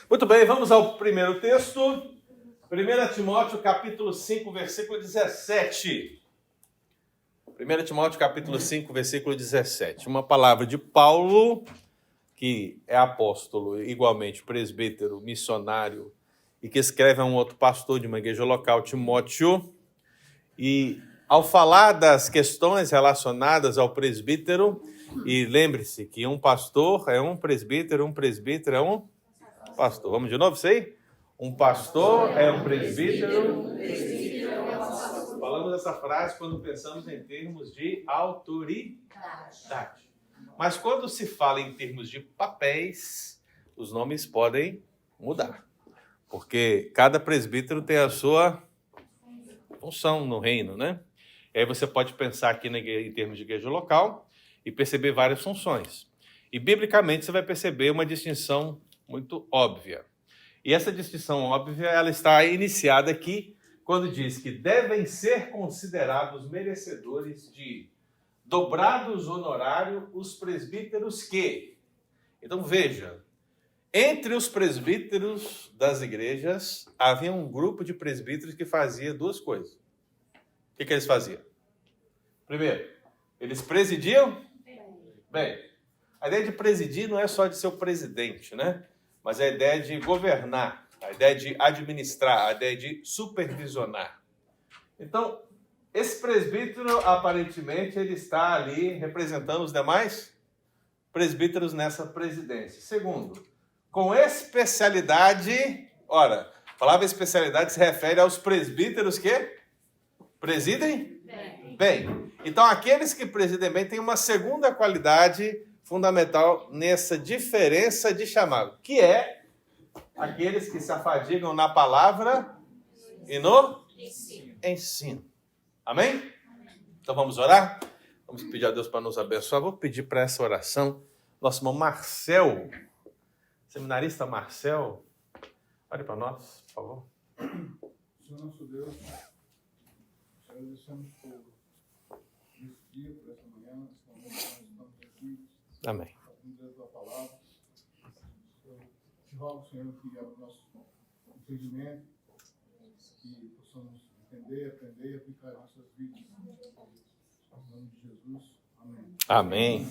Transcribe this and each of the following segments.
Muito bem, vamos ao primeiro texto. 1 Timóteo, capítulo 5, versículo 17. 1 Timóteo, capítulo 5, versículo 17. Uma palavra de Paulo, que é apóstolo, igualmente presbítero, missionário, e que escreve a um outro pastor de uma igreja local, Timóteo. E ao falar das questões relacionadas ao presbítero, e lembre-se que um pastor é um presbítero é um pastor. Vamos de novo isso aí? Um pastor é um presbítero. Falamos essa frase quando pensamos em termos de autoridade. Mas quando se fala em termos de papéis, os nomes podem mudar. Porque cada presbítero tem a sua função no reino, né? E aí você pode pensar aqui em termos de igreja local e perceber várias funções. E biblicamente você vai perceber uma distinção muito óbvia. E essa distinção óbvia, ela está iniciada aqui quando diz que devem ser considerados merecedores de dobrados honorários os presbíteros que... Então veja, entre os presbíteros das igrejas havia um grupo de presbíteros que fazia duas coisas. O que eles faziam? Primeiro, eles presidiam bem. A ideia de presidir não é só de ser o presidente, né? Mas a ideia de governar, a ideia de administrar, a ideia de supervisionar. Então, esse presbítero, aparentemente, ele está ali representando os demais presbíteros nessa presidência. Segundo, com especialidade, ora, a palavra especialidade se refere aos presbíteros que presidem bem. Então, aqueles que presidem bem têm uma segunda qualidade fundamental nessa diferença de chamado, que é aqueles que se afadigam na palavra e no ensino. Amém? Então vamos orar? Vamos pedir a Deus para nos abençoar. Vou pedir para essa oração nosso irmão Marcel, seminarista Marcel, ore para nós, por favor. Senhor nosso Deus, agradecemos por esse dia, por essa manhã, esse momento que nós estamos aqui. Amém. A tua palavra. Eu te rogo, Senhor, que abra o nosso entendimento, que possamos entender, aprender e aplicar em nossas vidas. Em nome de Jesus. Amém. Amém.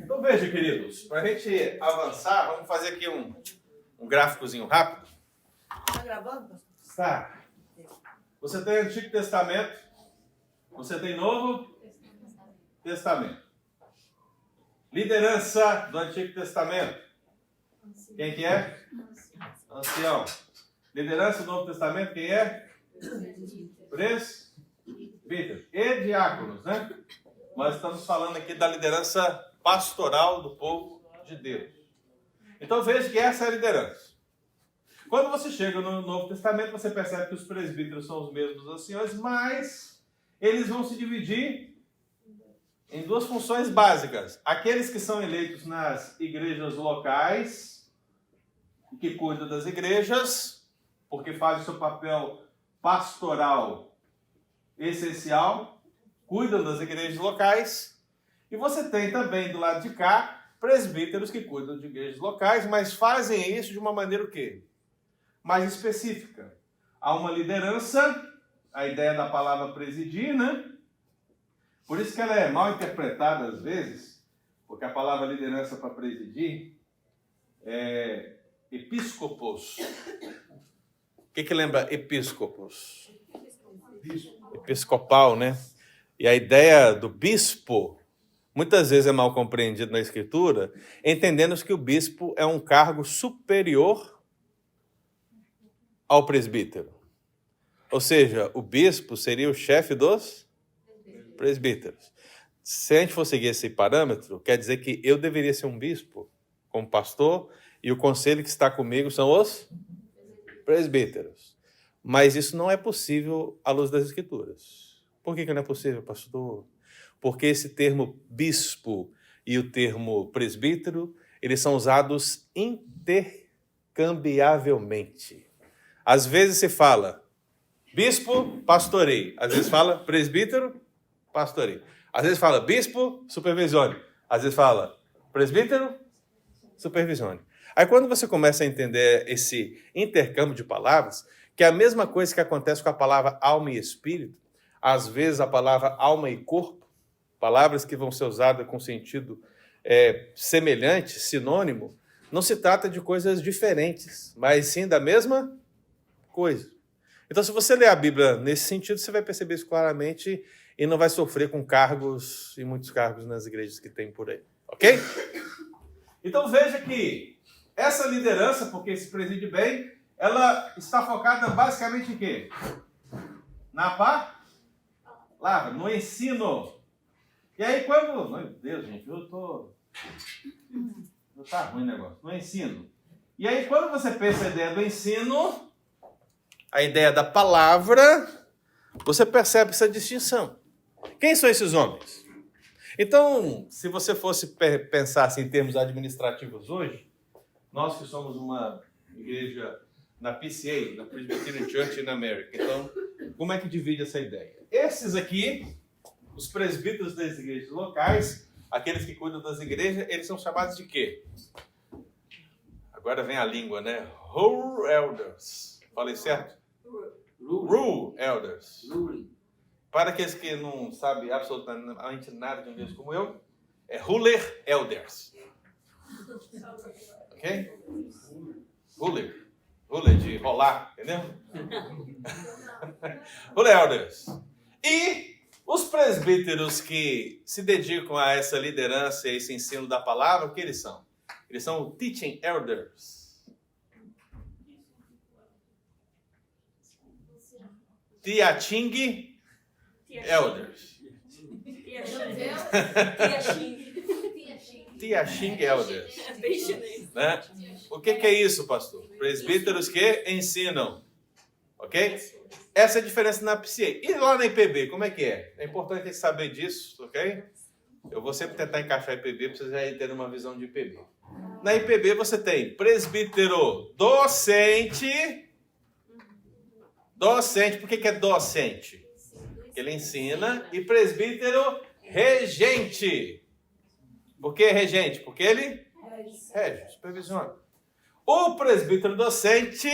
Então veja, queridos, para a gente avançar, vamos fazer aqui um gráficozinho rápido. Está gravando? Está. Você tem Antigo Testamento, você tem Novo Testamento. Liderança do Antigo Testamento. Quem que é? Ancião. Liderança do Novo Testamento, quem é? Presbítero. E diáconos, né? Nós estamos falando aqui da liderança pastoral do povo de Deus. Então veja que essa é a liderança. Quando você chega no Novo Testamento, você percebe que os presbíteros são os mesmos anciões, mas eles vão se dividir em duas funções básicas. Aqueles que são eleitos nas igrejas locais, que cuidam das igrejas, porque fazem o seu papel pastoral essencial, cuidam das igrejas locais. E você tem também do lado de cá presbíteros que cuidam de igrejas locais, mas fazem isso de uma maneira o quê? Mais específica. Há uma liderança, a ideia da palavra presidir, né? Por isso que ela é mal interpretada às vezes, porque a palavra liderança para presidir é episcopos. O que lembra episcopos? Episcopal, né? E a ideia do bispo muitas vezes é mal compreendido na Escritura, entendendo que o bispo é um cargo superior ao presbítero. Ou seja, o bispo seria o chefe dos presbíteros. Se a gente for seguir esse parâmetro, quer dizer que eu deveria ser um bispo, como pastor, e o conselho que está comigo são os presbíteros. Mas isso não é possível à luz das Escrituras. Por que não é possível, pastor? Porque esse termo bispo e o termo presbítero, eles são usados intercambiavelmente. Às vezes se fala bispo, pastorei. Às vezes fala presbítero, pastorei. Às vezes fala bispo, supervisione. Às vezes fala presbítero, supervisione. Aí quando você começa a entender esse intercâmbio de palavras, que é a mesma coisa que acontece com a palavra alma e espírito, às vezes a palavra alma e corpo, palavras que vão ser usadas com sentido semelhante, sinônimo, não se trata de coisas diferentes, mas sim da mesma coisa. Então, se você ler a Bíblia nesse sentido, você vai perceber isso claramente e não vai sofrer com cargos, e muitos cargos nas igrejas que tem por aí. Ok? Então, veja que essa liderança, porque se preside bem, ela está focada basicamente em quê? Na palavra, no ensino. E aí, quando... Meu Deus, gente, tá ruim o negócio. No ensino. E aí, quando você pensa a ideia do ensino, a ideia da palavra, você percebe essa distinção. Quem são esses homens? Então, se você fosse pensar assim, em termos administrativos hoje, nós que somos uma igreja na PCA, na Presbyterian Church in America, então, como é que divide essa ideia? Esses aqui, os presbíteros das igrejas locais, aqueles que cuidam das igrejas, eles são chamados de quê? Agora vem a língua, né? Rule Elders. Falei certo? Rule Elders. Para aqueles que não sabem absolutamente nada de inglês como eu, é Ruler Elders. Ok? Ruler. Ruler de rolar, entendeu? Ruler Elders. E os presbíteros que se dedicam a essa liderança e a esse ensino da palavra, o que eles são? Eles são Teaching Elders. Teaching Elders. Teaching Elders. Né? O que é isso, pastor? Presbíteros que ensinam. Ok? Essa é a diferença na PCA. E lá na IPB, como é que é? É importante a gente saber disso, ok? Eu vou sempre tentar encaixar a IPB para vocês já terem uma visão de IPB. Na IPB você tem presbítero docente. Docente, por que é docente? Porque ele ensina. E presbítero regente. Por que regente? Porque ele rege, supervisiona. O presbítero docente,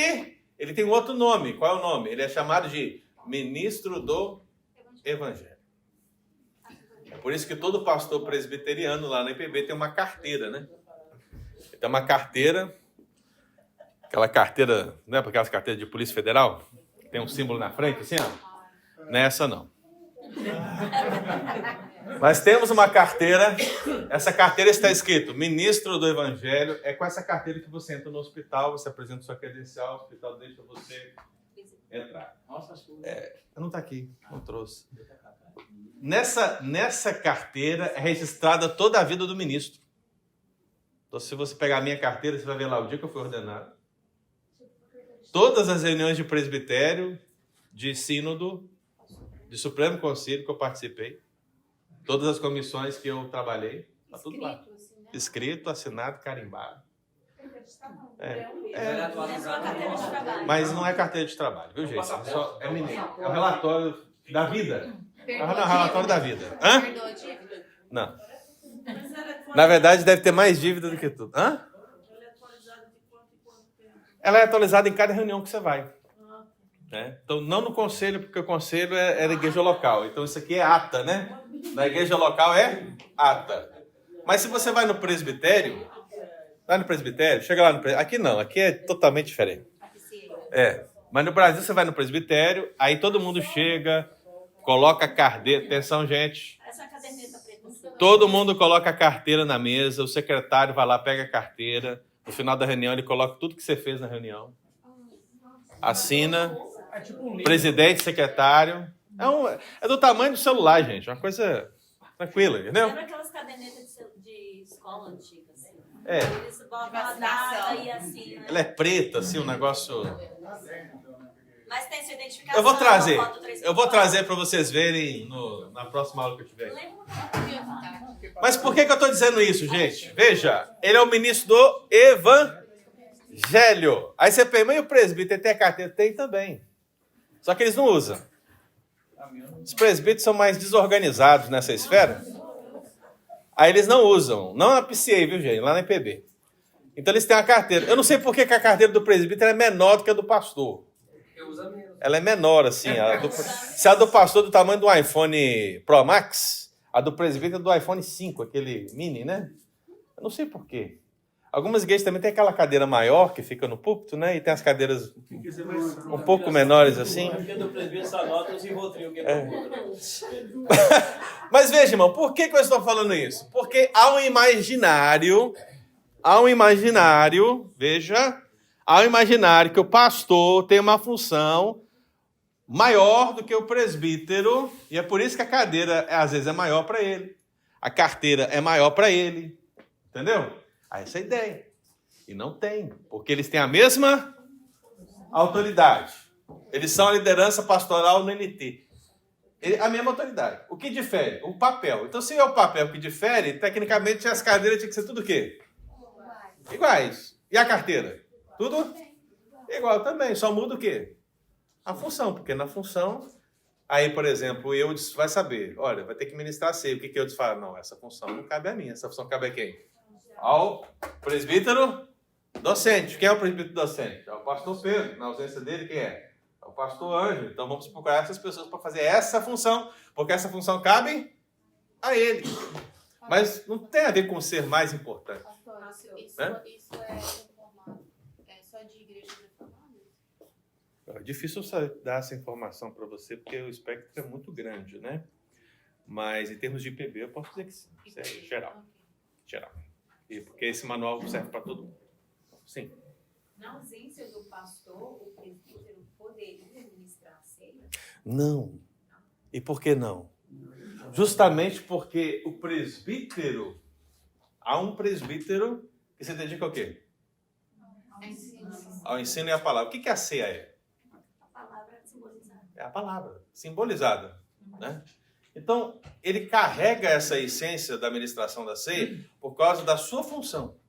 ele tem um outro nome. Qual é o nome? Ele é chamado de ministro do Evangelho. É por isso que todo pastor presbiteriano lá na IPB tem uma carteira, né? Ele tem uma carteira, aquela carteira, não é para aquelas carteiras de Polícia Federal? Tem um símbolo na frente, assim, ó. Não é essa, não. Nós temos uma carteira, essa carteira está escrito Ministro do Evangelho. É com essa carteira que você entra no hospital, você apresenta sua credencial, o hospital deixa você entrar. Não está aqui, não trouxe. Nessa carteira é registrada toda a vida do ministro. Então, se você pegar a minha carteira, você vai ver lá o dia que eu fui ordenado. Todas as reuniões de presbitério, de sínodo, de Supremo Conselho que eu participei, todas as comissões que eu trabalhei, está tudo lá. Escrito, assinado, carimbado. Mas não é carteira de trabalho, viu, gente? É o relatório da vida. É o relatório da vida. Hã? Não. Na verdade, deve ter mais dívida do que tudo. Hã? Ela é atualizada em cada reunião que você vai. Né? Então, não no conselho, porque o conselho é da igreja local. Então, isso aqui é ata, né? Na igreja local é ata. Mas se você vai no presbitério, chega lá no presbitério. Aqui não, aqui é totalmente diferente. Mas no Brasil você vai no presbitério, aí todo mundo chega, coloca a carteira. Atenção, gente. Todo mundo coloca a carteira na mesa, o secretário vai lá, pega a carteira. No final da reunião, ele coloca tudo que você fez na reunião. Assina. Presidente, secretário. É do tamanho do celular, gente. Uma coisa tranquila, entendeu? Lembra aquelas cadernetas de escola antiga, assim? É. Eles botam a data e assim, né? Ela é preta, assim, um negócio... Mas tem sua identificação. Eu vou trazer para vocês verem na próxima aula que eu tiver. Mas por que eu estou dizendo isso, gente? Veja, ele é o ministro do Evangelho. Aí você pergunta, e o presbítero tem a carteira? Tem também. Só que eles não usam. Os presbíteros são mais desorganizados nessa esfera. Aí eles não usam. Não na PCA, viu, gente? Lá na IPB. Então eles têm uma carteira. Eu não sei por que a carteira do presbítero é menor do que a do pastor. Ela é menor, assim. Se a do pastor é do tamanho do iPhone Pro Max, a do presbítero é do iPhone 5, aquele mini, né? Eu não sei por quê. Algumas igrejas também tem aquela cadeira maior que fica no púlpito, né? E tem as cadeiras um pouco menores, assim. Porque do presbítero só nota os Rivotril que é Mas veja, irmão, por que eu estou falando isso? Porque há um imaginário, que o pastor tem uma função maior do que o presbítero, e é por isso que a cadeira, às vezes, é maior para ele. A carteira é maior para ele. Entendeu? Essa é a ideia. E não tem, porque eles têm a mesma autoridade. Eles são a liderança pastoral no NT. A mesma autoridade. O que difere? O papel. Então, se é o papel que difere, tecnicamente as cadeiras tinham que ser tudo o quê? Iguais. E a carteira? Tudo? Igual também. Só muda o quê? A função. Porque na função, aí, por exemplo, o Eudes vai saber. Olha, vai ter que ministrar a ceia. O que o Eudes fala? Não, essa função não cabe a mim. Essa função cabe a quem? Ao presbítero docente. Quem é o presbítero docente? É o pastor Pedro. Na ausência dele, quem é? É o pastor Ângelo. Então vamos procurar essas pessoas para fazer essa função, porque essa função cabe a ele. Mas não tem a ver com ser mais importante. Pastor, isso Né? isso é reformado. É só de igreja reformada? É difícil dar essa informação para você, porque o espectro é muito grande, né? Mas em termos de IPB, eu posso dizer que sim. Isso é geral. Geral. E porque esse manual serve para todo mundo. Sim. Na ausência do pastor, o presbítero poderia ministrar a ceia? Não. E por que não? Justamente porque o presbítero, há um presbítero que se dedica ao quê? Ao ensino e à palavra. O que a ceia é? A palavra simbolizada. É a palavra, simbolizada, né? Então, ele carrega essa essência da administração da ceia por causa da sua função.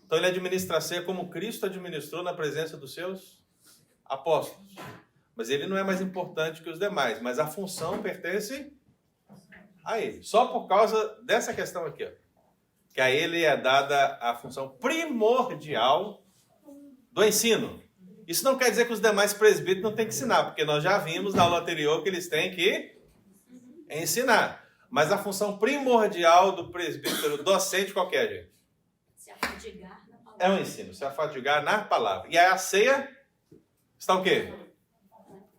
Então, ele administra a ceia como Cristo administrou na presença dos seus apóstolos. Mas ele não é mais importante que os demais, mas a função pertence a ele. Só por causa dessa questão aqui, ó, que a ele é dada a função primordial do ensino. Isso não quer dizer que os demais presbíteros não têm que ensinar, porque nós já vimos na aula anterior que eles têm que ensinar. Mas a função primordial do presbítero docente qual que é, gente? Se afadigar na palavra. É o ensino, se afadigar na palavra. E aí a ceia está o quê?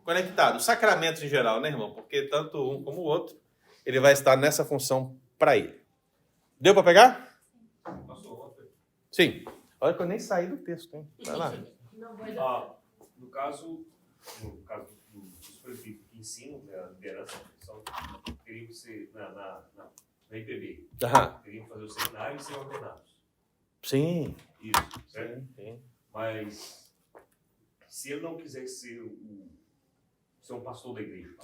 Conectado. Os sacramentos em geral, né, irmão? Porque tanto um como o outro, ele vai estar nessa função para ele. Deu para pegar? Sim. Olha que eu nem saí do texto, hein? Vai lá. No caso dos presbíteros que ensinam, né, a liderança, teriam que ser na IPB. Aham. Teriam que fazer o seminário e ser ordenados. Sim. Isso, certo? Sim. Mas se ele não quiser ser um pastor da igreja,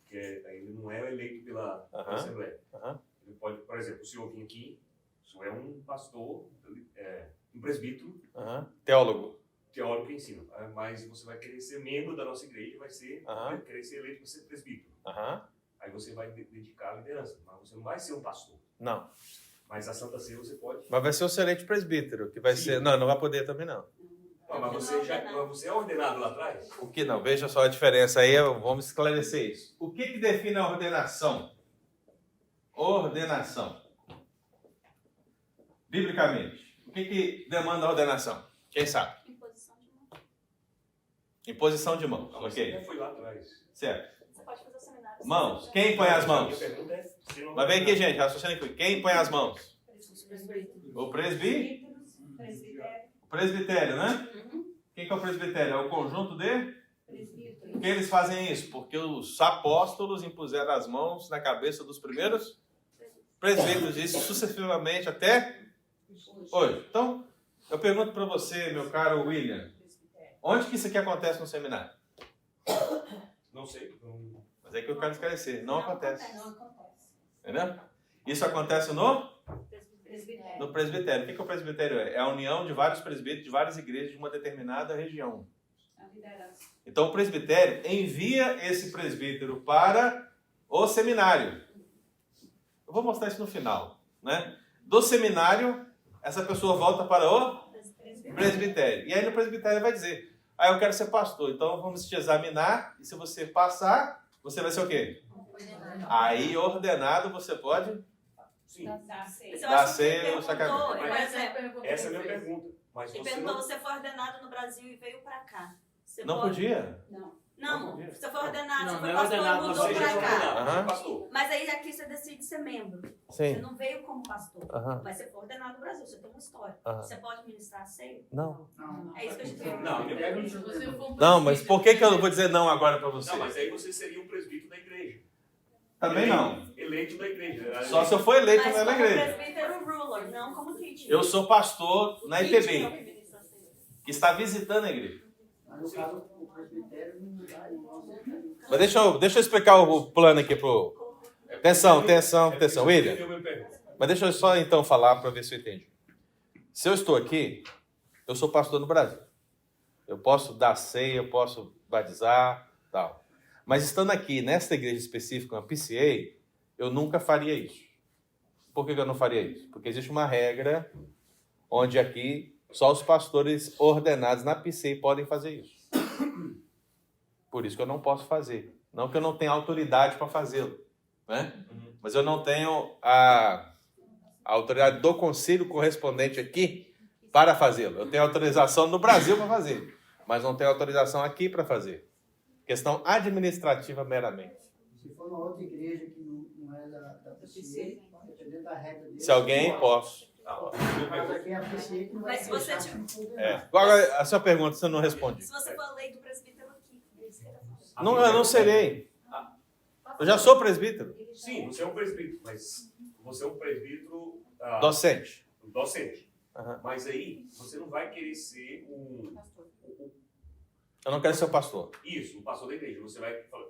que ele não é eleito pela Assembleia. Ele pode, por exemplo, o senhor vir aqui, o senhor é um pastor, um presbítero, Teólogo. teórico que ensina, mas você vai querer ser membro da nossa igreja, vai querer ser eleito para ser presbítero. Aí você vai dedicar à liderança, mas você não vai ser um pastor. Não. Mas a Santa Ceia você pode. Mas vai ser o excelente presbítero, que vai ser... Não vai poder também, não. Mas você é ordenado lá atrás? O que não? Veja só a diferença aí, vamos esclarecer isso. O que define a ordenação? Ordenação. Biblicamente. O que demanda a ordenação? Quem sabe? Imposição de mão. Imposição de mão. Você Ok. já foi lá atrás. Certo. Você pode fazer o seminário. Mãos. Quem põe as mãos? Minha pergunta é, se não- Mas vem aqui, gente. Raciocínio aqui. Quem põe as mãos? O presbítero. O presbitério, né? Quem que é o presbitério? É o conjunto de... Por que eles fazem isso? Porque os apóstolos impuseram as mãos na cabeça dos primeiros presbíteros. Isso sucessivamente até hoje. Então, eu pergunto para você, meu caro William, onde que isso aqui acontece no seminário? Não sei. Mas é que eu quero esclarecer. Não acontece. Não acontece. Entendeu? Isso acontece no Presbitério. presbitério. O que o presbitério é? É a união de vários presbíteros de várias igrejas de uma determinada região. A liderança. Então, o presbitério envia esse presbítero para o seminário. Eu vou mostrar isso no final, né? Do seminário, essa pessoa volta para o presbitério. E aí no presbitério vai dizer, eu quero ser pastor, então vamos te examinar, e se você passar, você vai ser o quê? Aí, ordenado, você pode Sim. dar ceia no sacramento. Por exemplo, Essa é a minha pergunta. Mas ele você perguntou, não... você foi ordenado no Brasil e veio pra cá. Você Não pode- podia? Não, você foi ordenado, Não, você foi não é pastor ordenado, e mudou Você pra já foi cá. ordenado, Aham. pastor. Mas aí aqui você decide ser membro. Sim. Você não veio como pastor. Aham. Mas você foi ordenado no Brasil, você tem uma história. Aham. Você pode ministrar a ceia? Não. É isso que a gente quer. Não, minha pergunta... Se você for Não, mas por que eu não vou dizer não agora para você? Não, mas aí você seria um presbítero da igreja. Também não. Eleito da igreja. Só se eu for eleito Mas na como igreja. presbítero ruler, não como teacher. Eu sou pastor na Teacher é o IPB, que ministra a ceia. que está visitando a igreja. Mas no caso, o presbitério não dá igual. Mas deixa eu explicar o plano aqui pro... Atenção, William. Mas deixa eu só então falar para ver se eu entendi. Se eu estou aqui, eu sou pastor no Brasil. Eu posso dar ceia, eu posso batizar, tal. Mas estando aqui, nesta igreja específica, uma PCA, eu nunca faria isso. Por que eu não faria isso? Porque existe uma regra onde aqui só os pastores ordenados na PCA podem fazer isso. Por isso que eu não posso fazer. Não que eu não tenha autoridade para fazê-lo, né? Mas eu não tenho a autoridade do conselho correspondente aqui para fazê-lo. Eu tenho autorização no Brasil para fazer, mas não tenho autorização aqui para fazer. Questão administrativa meramente. Se for uma outra igreja que não é da PCA, dependendo da regra dele. Se alguém, posso. Mas aqui é a PCA que não vai Mas se você deixar. Agora, a sua pergunta, você não responde. Se você for eleito presbítero aqui, Não, eu não serei. Eu já sou presbítero. Sim, você é um presbítero, mas você é um presbítero Docente. docente. Aham. Mas aí, você não vai querer ser Eu não quero ser o pastor. o pastor da igreja. Você vai falar...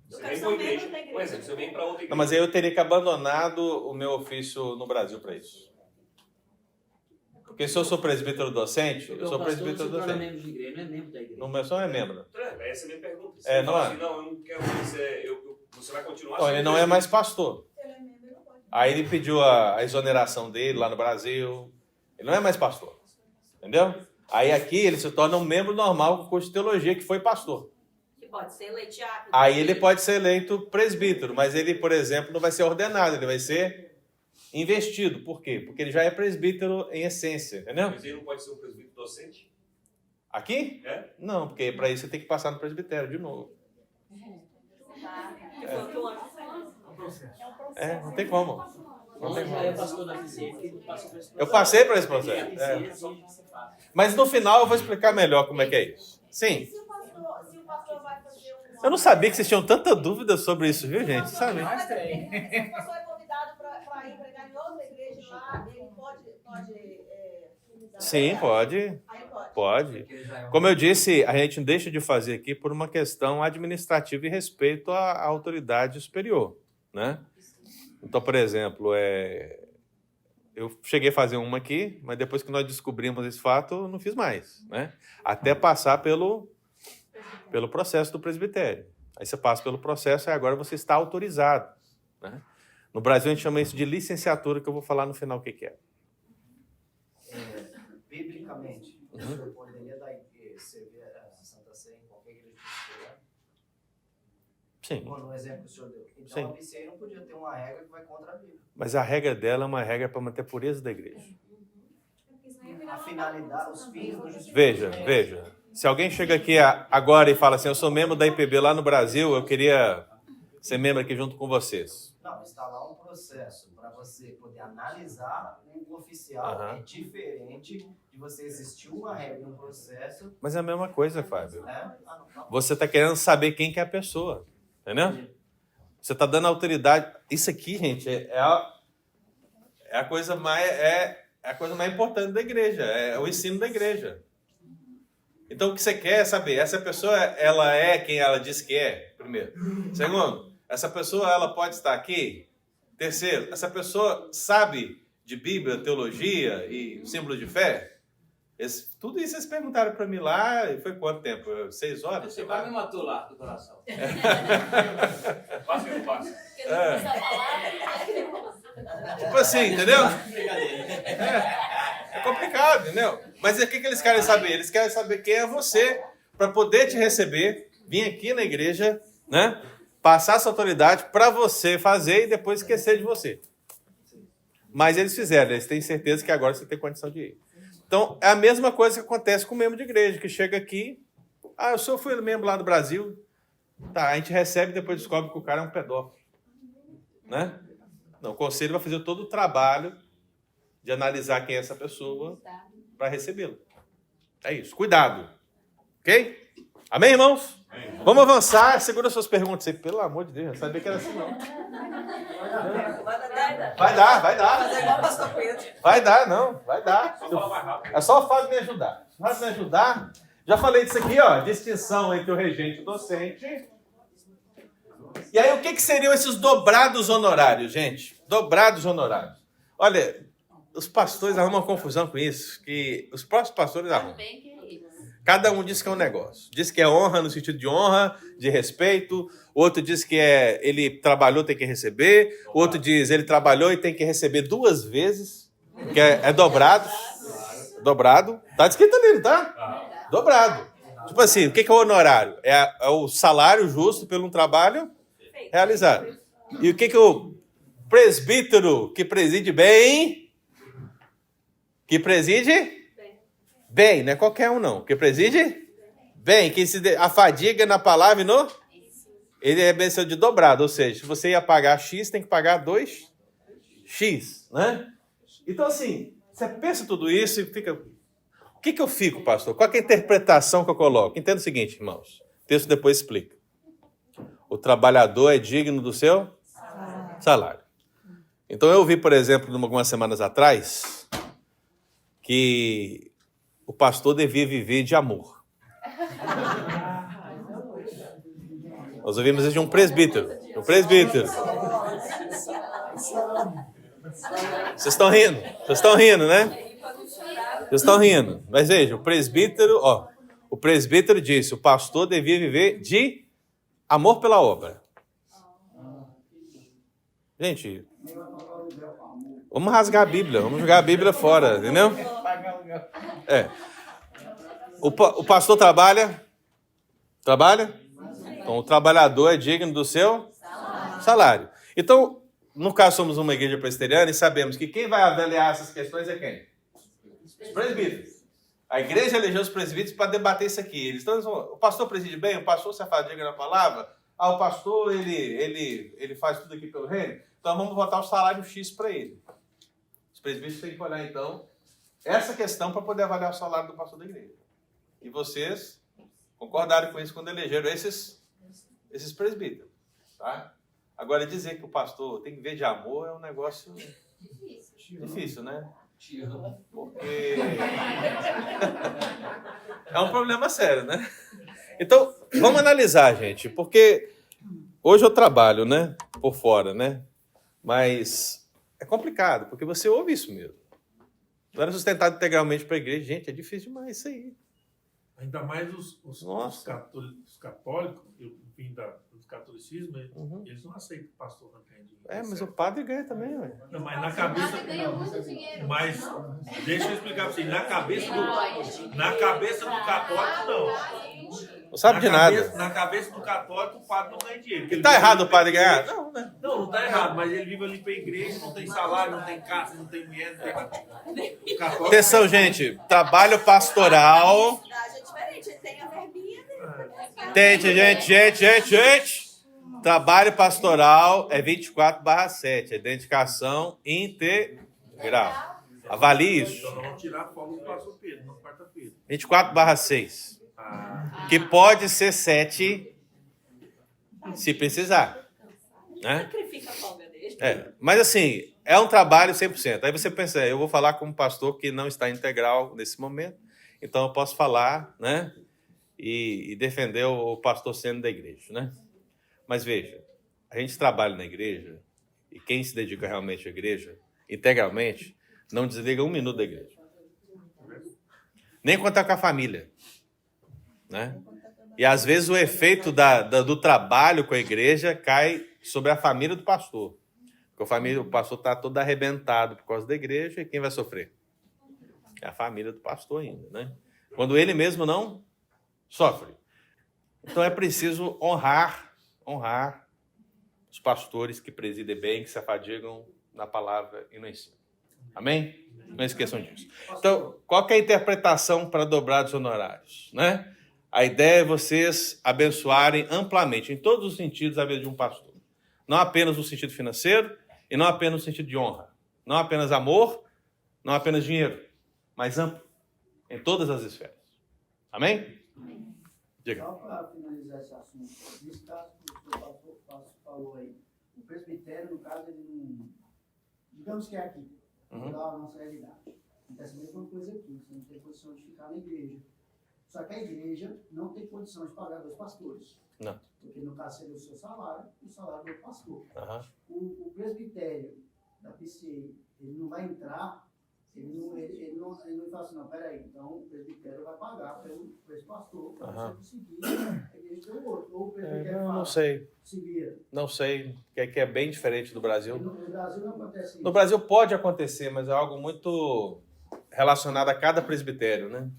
Você quero vem ser para uma um membro igreja, da igreja. por exemplo, você vem para outra igreja. Não, mas aí eu teria que abandonar o meu ofício no Brasil para isso. Porque se eu sou presbítero docente, eu sou presbítero Não é docente. membro de igreja, não é membro da igreja. No meu só é membro. Essa é a minha pergunta. Se É, eu não falar é? assim, não, eu não quero ser... Você vai continuar Então, sendo ele não é presbítero. mais pastor. Ele é membro, ele não pode. Aí ele pediu a exoneração dele lá no Brasil. Ele não é mais pastor. Entendeu? Aí aqui ele se torna um membro normal com curso de teologia que foi pastor. que pode ser eleito diácono. Aí ele pode ser eleito presbítero, mas ele, por exemplo, não vai ser ordenado, ele vai ser investido. Por quê? Porque ele já é presbítero em essência, entendeu? Mas ele não pode ser um presbítero docente? Aqui? É? Não, porque para isso você tem que passar no presbitério de novo. Que foi o que o anjo fez. Não tem como. Não já é pastor da PCA, que ele passou por esse processo. Eu passei por esse processo. Mas no final eu vou explicar melhor como é que é isso. Sim. Se o pastor vai fazer um... Eu não sabia que vocês tinham tanta dúvida sobre isso, viu, gente? Sabe? Se o pastor é convidado para ir pregar em outra igreja lá, ele pode Sim, pode. Aí pode. Pode. Como eu disse, a gente deixa de fazer aqui por uma questão administrativa e respeito à autoridade superior, né? Então, por exemplo, eu cheguei a fazer uma aqui, mas depois que nós descobrimos esse fato, eu não fiz mais, né? Até passar pelo processo do presbitério. Aí você passa pelo processo e agora você está autorizado, né? No Brasil a gente chama isso de licenciatura, que eu vou falar no final o que é. Biblicamente, o senhor poderia servir a Santa Ceia em qualquer igreja que estiver? Sim. No exemplo que o senhor deu. Então, Sim. a PCA não podia ter uma regra que vai contra a Bíblia. Mas a regra dela é uma regra para manter a pureza da igreja. A finalidade, os fins do justiça. Veja. Se alguém chega aqui agora e fala assim, eu sou membro da IPB lá no Brasil, eu queria ser membro aqui junto com vocês. Não, está lá um processo para você poder analisar um oficial. Aham. É diferente de você existir uma regra e um processo. Mas é a mesma coisa, Fábio. Né? Você está querendo saber quem que é a pessoa, entendeu? Você está dando autoridade. Isso aqui, gente, é a coisa mais a coisa mais importante da igreja, é o ensino da igreja. Então, o que você quer é saber, essa pessoa, ela é quem ela diz que é, primeiro. Segundo, essa pessoa, ela pode estar aqui. Terceiro, essa pessoa sabe de Bíblia, teologia e símbolo de fé? Tudo isso eles perguntaram para mim lá, e foi quanto tempo? 6 horas? Você vai me matou lá do coração. Passo pelo passo. Porque não precisa falar, Tipo assim, entendeu? Brincadeira. complicado, entendeu? Mas o que eles querem saber? Eles querem saber quem é você, para poder te receber, vir aqui na igreja, né? Passar essa autoridade para você fazer e depois esquecer de você. Mas eles fizeram, eles têm certeza que agora você tem condição de ir. Então, é a mesma coisa que acontece com o membro de igreja, que chega aqui, eu fui membro lá do Brasil, tá, a gente recebe e depois descobre que o cara é um pedófilo. Né? Não, o conselho vai fazer todo o trabalho de analisar quem é essa pessoa para recebê-lo. É isso, cuidado. Ok? Amém, irmãos? Amém. Vamos avançar, segura suas perguntas aí, pelo amor de Deus, não sabia que era assim não. Vai dar. Fazer igual o pastor Pedro. Vai dar, não, vai dar. É só o Fábio me ajudar. O Fábio me ajudar. Já falei disso aqui, ó, distinção entre o regente e o docente. E aí, o que seriam esses dobrados honorários, gente? Dobrados honorários. Olha, os pastores arrumam confusão com isso, que os próprios pastores arrumam. Cada um diz que é um negócio. Diz que é honra no sentido de honra, de respeito. O outro diz que ele trabalhou, tem que receber. O outro diz ele trabalhou e tem que receber 2 vezes, que é dobrado. Dobrado. Tá escrito ali, não tá? Dobrado. Tipo assim, o que é o honorário? É o salário justo pelo trabalho realizado. E o que o presbítero que preside bem? Que preside bem, não é qualquer um não. Que preside bem, que se afadiga na palavra e no... Ele é bênção de dobrado, ou seja, se você ia pagar X, tem que pagar 2X, né? Então assim, você pensa tudo isso e fica... O que eu fico, pastor? Qual é a interpretação que eu coloco? Entenda o seguinte, irmãos. O texto depois explica. O trabalhador é digno do seu salário. Então eu vi, por exemplo, algumas semanas atrás, que o pastor devia viver de amor. Nós ouvimos isso de um presbítero. Um presbítero. Vocês estão rindo? Vocês estão rindo, né? Vocês estão rindo. Mas veja, o presbítero disse, o pastor devia viver de amor pela obra. Gente, vamos rasgar a Bíblia, vamos jogar a Bíblia fora, entendeu? O pastor trabalha? Trabalha? Então, o trabalhador é digno do seu salário. Então, no caso, somos uma igreja presbiteriana e sabemos que quem vai avaliar essas questões é quem? Os presbíteros. A igreja elegeu os presbíteros para debater isso aqui. O pastor preside bem, o pastor se afadiga na palavra, o pastor ele faz tudo aqui pelo reino, então vamos botar o salário X para ele. Os presbíteros têm que olhar, então, essa questão para poder avaliar o salário do pastor da igreja. E vocês concordaram com isso quando elegeram esses presbíteros. Tá? Agora, dizer que o pastor tem que ver de amor é um negócio difícil, né? Porque é um problema sério, né? Então, vamos analisar, gente, porque hoje eu trabalho, né, por fora, né? Mas é complicado, porque você ouve isso mesmo. Não era sustentado integralmente para a igreja. Gente, é difícil demais isso aí. Ainda mais os católicos, eu vim do catolicismo, eles não aceitam o pastor não ganha dinheiro. Mas o padre ganha também, ué. Não, mas na cabeça... O padre ganha muito dinheiro. Mas, deixa eu explicar para vocês, na cabeça do católico, não. Não sabe de nada. Na cabeça do católico, o padre não ganha dinheiro. Está errado o padre ganhar? Não, né? Não está errado, mas ele vive ali para a igreja, não tem salário, não tem casa, não tem mulher, não tem nada. Atenção, gente. Trabalho pastoral... Tem a verbinha dele. Gente. Trabalho pastoral é 24/7. É dedicação integral. Avalie isso. Então, nós vamos tirar a folga do pastor Pedro, na quarta-feira. 24/6. Que pode ser 7 se precisar. Né? Sacrifica a folga dele. Mas assim, é um trabalho 100%. Aí você pensa, eu vou falar como pastor que não está integral nesse momento, então eu posso falar, né? E defender o pastor sendo da igreja, né? Mas veja, a gente trabalha na igreja e quem se dedica realmente à igreja, integralmente, não desliga 1 minuto da igreja. Nem quando está com a família, né? E às vezes o efeito do trabalho com a igreja cai sobre a família do pastor. Porque o pastor está todo arrebentado por causa da igreja e quem vai sofrer? É a família do pastor ainda, né? Quando ele mesmo não sofre. Então é preciso honrar os pastores que presidem bem, que se afadigam na palavra e no ensino. Amém? Não esqueçam disso. Então, qual que é a interpretação para dobrar os honorários, né? A ideia é vocês abençoarem amplamente, em todos os sentidos, a vida de um pastor. Não apenas no sentido financeiro e não apenas no sentido de honra. Não apenas amor, não apenas dinheiro, mas amplo, em todas as esferas. Amém? Diga. Só para finalizar esse assunto, nesse caso que o pastor falou aí, o presbitério, no caso, ele não... Digamos que é aqui, da nossa realidade. Acontece a mesma coisa aqui, você não tem condição de ficar na igreja. Só que a igreja não tem condição de pagar 2 pastores. Não. Porque no caso seria o seu salário e o salário do pastor. Uhum. O presbitério da PCA, ele não vai entrar, ele não fala assim, não, peraí, então o presbitério vai pagar para esse pastor, para você conseguir a igreja do outro. Ou o presbitério fala, não sei. Se vira. Não sei, que é bem diferente do Brasil. No Brasil não acontece isso. No Brasil pode acontecer, mas é algo muito relacionado a cada presbitério, né?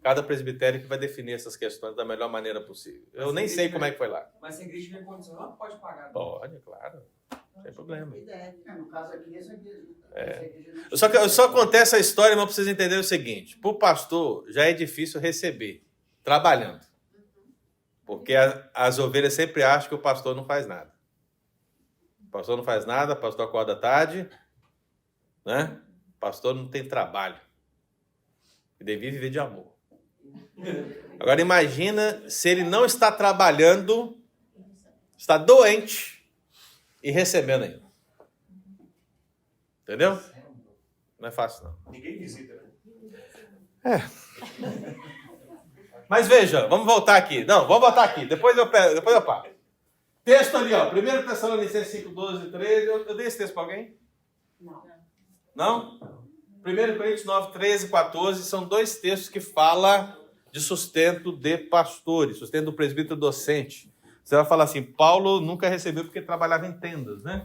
Cada presbitério que vai definir essas questões da melhor maneira possível. Eu nem sei como é que foi lá. Mas se a igreja tiver condição, ela pode pagar. Pode, claro. Sem problema. No caso aqui, essa igreja Só acontece a história, mas vocês entenderem o seguinte. Para o pastor, já é difícil receber, trabalhando. Porque as ovelhas sempre acham que o pastor não faz nada. O pastor não faz nada, o pastor acorda tarde, né? O pastor não tem trabalho. Ele devia viver de amor. Agora imagina se ele não está trabalhando, está doente e recebendo ainda. Entendeu? Não é fácil, não. Ninguém visita, né? Mas veja, vamos voltar aqui. Não, vamos voltar aqui. Depois eu paro. Texto ali, ó. 1 Tessalonicenses 5, 12 e 13. Eu dei esse texto para alguém? Não? 1 Coríntios 9, 13 e 14 são 2 textos que falam de sustento de pastores, sustento do presbítero docente. Você vai falar assim, Paulo nunca recebeu porque trabalhava em tendas, né?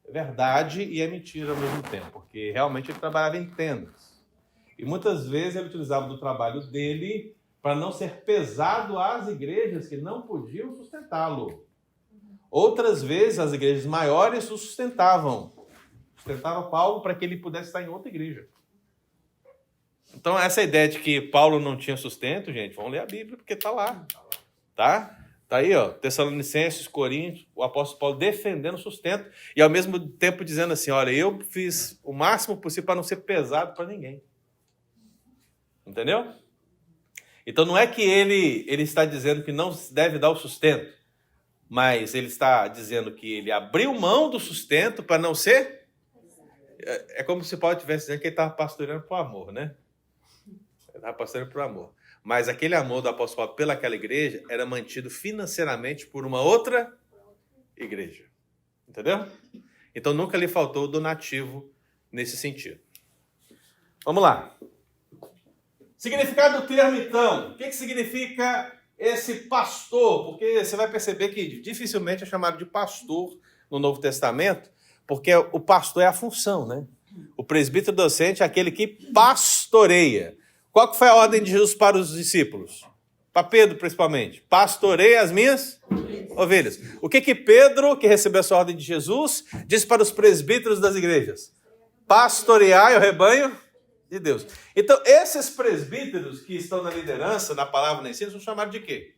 É verdade e é mentira ao mesmo tempo, porque realmente ele trabalhava em tendas. E muitas vezes ele utilizava do trabalho dele para não ser pesado às igrejas que não podiam sustentá-lo. Outras vezes as igrejas maiores o sustentavam Paulo para que ele pudesse estar em outra igreja. Então, essa ideia de que Paulo não tinha sustento, gente, vamos ler a Bíblia, porque está lá. Tá? Tá aí, ó, Tessalonicenses, Coríntios, o apóstolo Paulo defendendo o sustento e, ao mesmo tempo, dizendo assim, olha, eu fiz o máximo possível para não ser pesado para ninguém. Entendeu? Então, não é que ele está dizendo que não deve dar o sustento, mas ele está dizendo que ele abriu mão do sustento para não ser... É como se Paulo estivesse dizendo que ele estava pastoreando por amor, né? Ele estava pastoreando por amor. Mas aquele amor do apóstolo Paulo pelaquela igreja era mantido financeiramente por uma outra igreja. Entendeu? Então nunca lhe faltou donativo nesse sentido. Vamos lá. Significado do termo, então. O que significa esse pastor? Porque você vai perceber que dificilmente é chamado de pastor no Novo Testamento, porque o pastor é a função, né? O presbítero docente é aquele que pastoreia. Qual que foi a ordem de Jesus para os discípulos? Para Pedro, principalmente. Pastoreia as minhas ovelhas. O que Pedro, que recebeu essa ordem de Jesus, disse para os presbíteros das igrejas? Pastoreai o rebanho de Deus. Então, esses presbíteros que estão na liderança, na palavra, no ensino, são chamados de quê?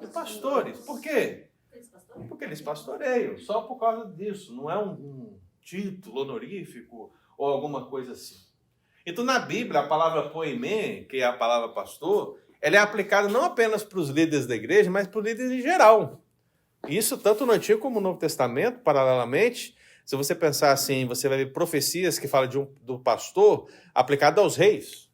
De pastores. Por quê? Porque eles pastoreiam, só por causa disso. Não é um título honorífico ou alguma coisa assim. Então, na Bíblia, a palavra poimê, que é a palavra pastor, ela é aplicada não apenas para os líderes da igreja, mas para os líderes em geral. Isso tanto no Antigo como no Novo Testamento, paralelamente. Se você pensar assim, você vai ver profecias que falam do pastor aplicado aos reis.